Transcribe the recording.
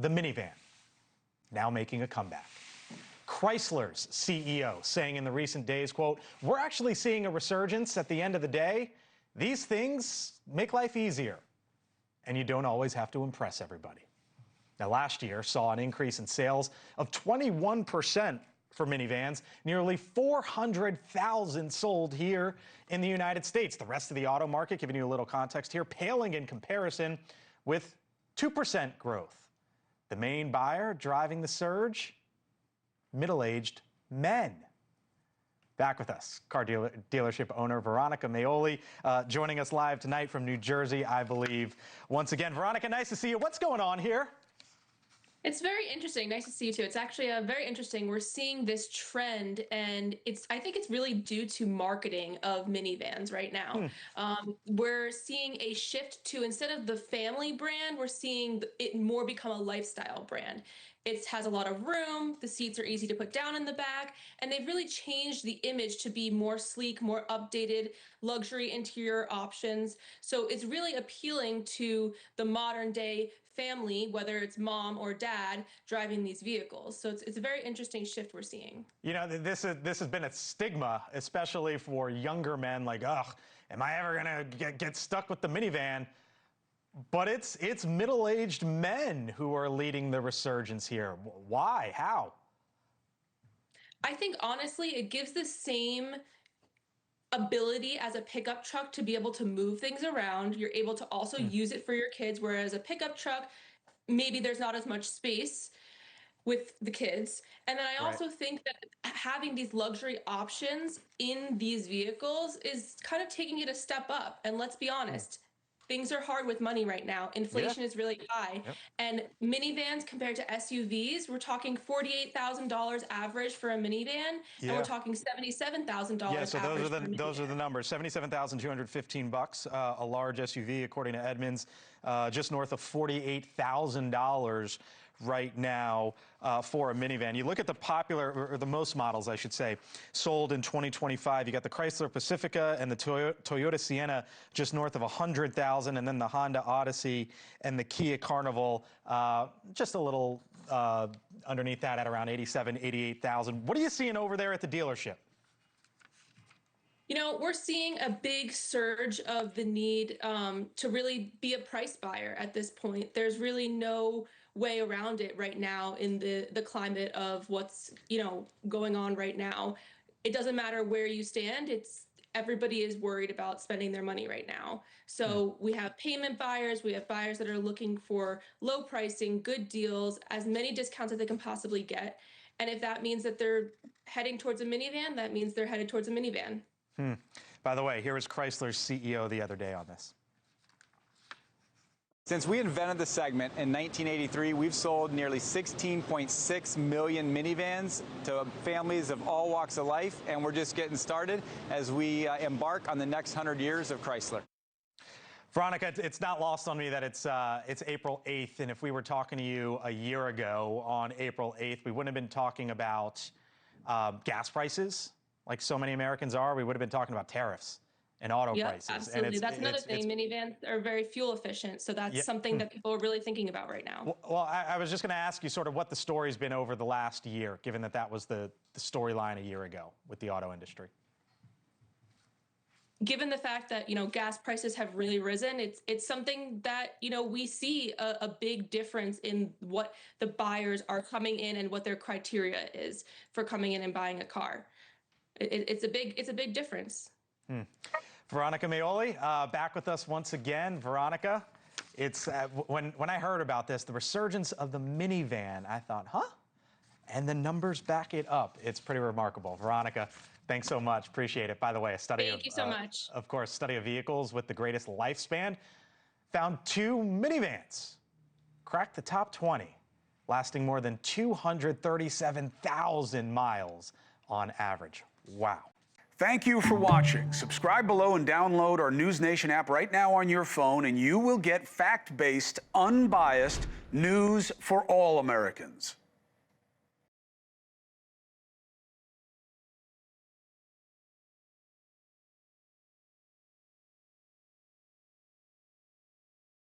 the minivan, now making a comeback. Chrysler's CEO saying in the recent days, quote, "We're actually seeing a resurgence. At the end of the day, these things make life easier, and you don't always have to impress everybody." Now, last year saw an increase in sales of 21% for minivans, nearly 400,000 sold here in the United States. The rest of the auto market, giving you a little context here, paling in comparison with 2% growth. The main buyer driving the surge, middle-aged men. Back with us, car dealership owner Veronica Maioli, joining us live tonight from New Jersey, I believe. Once again, Veronica, nice to see you. What's going on here? It's very interesting. Nice to see you too. It's actually very interesting. We're seeing this trend, and I think it's really due to marketing of minivans right now. We're seeing a shift to, instead of the family brand, we're seeing it more become a lifestyle brand. It has a lot of room, the seats are easy to put down in the back, and they've really changed the image to be more sleek, more updated, luxury interior options. So it's really appealing to the modern day family, whether it's mom or dad driving these vehicles. So it's a very interesting shift we're seeing. You know, this has been a stigma, especially for younger men, like, ugh, am I ever gonna get stuck with the minivan? But it's middle-aged men who are leading the resurgence here. Why? How? I think honestly, it gives the same ability as a pickup truck to be able to move things around. You're able to also use it for your kids, whereas a pickup truck, maybe there's not as much space with the kids. And then I also think that having these luxury options in these vehicles is kind of taking it a step up. And let's be honest, things are hard with money right now. Inflation is really high. And minivans compared to SUVs, we're talking $48,000 average for a minivan, and we're talking $77,000 Yeah, so average those are the numbers. $77,215, a large SUV, according to Edmunds, just north of $48,000 right now for a minivan. You look at the popular, or the most models, I should say, sold in 2025. You got the Chrysler Pacifica and the Toyota Sienna just north of 100,000, and then the Honda Odyssey and the Kia Carnival just a little underneath that at around 87, 88,000. What are you seeing over there at the dealership? You know, we're seeing a big surge of the need to really be a price buyer at this point. There's really no way around it right now in the climate of what's, going on right now. It doesn't matter where you stand. Everybody is worried about spending their money right now. So we have payment buyers, we have buyers that are looking for low pricing, good deals, as many discounts as they can possibly get. And if that means that they're heading towards a minivan, that means they're headed towards a minivan. By the way, here was Chrysler's CEO the other day on this. Since we invented the segment in 1983, we've sold nearly 16.6 million minivans to families of all walks of life, and we're just getting started as we embark on the next 100 years of Chrysler. Veronica, it's not lost on me that it's April 8th, and if we were talking to you a year ago on April 8th, we wouldn't have been talking about gas prices like so many Americans are. We would have been talking about tariffs and auto prices. Absolutely. That's another thing. Minivans are very fuel efficient, so that's something that people are really thinking about right now. Well, I was just going to ask you sort of what the story's been over the last year, given that was the storyline a year ago with the auto industry. Given the fact that, gas prices have really risen, it's something that, we see a big difference in what the buyers are coming in and what their criteria is for coming in and buying a car. It's a big difference. Veronica Maioli, back with us once again. Veronica, it's when I heard about this, the resurgence of the minivan, I thought, huh? And the numbers back it up. It's pretty remarkable. Veronica, thanks so much. Appreciate it. By the way, a study Thank you so much. Of course, study of vehicles with the greatest lifespan found 2 minivans cracked the top 20, lasting more than 237,000 miles on average. Wow. Thank you for watching. Subscribe below and download our NewsNation app right now on your phone, and you will get fact-based, unbiased news for all Americans.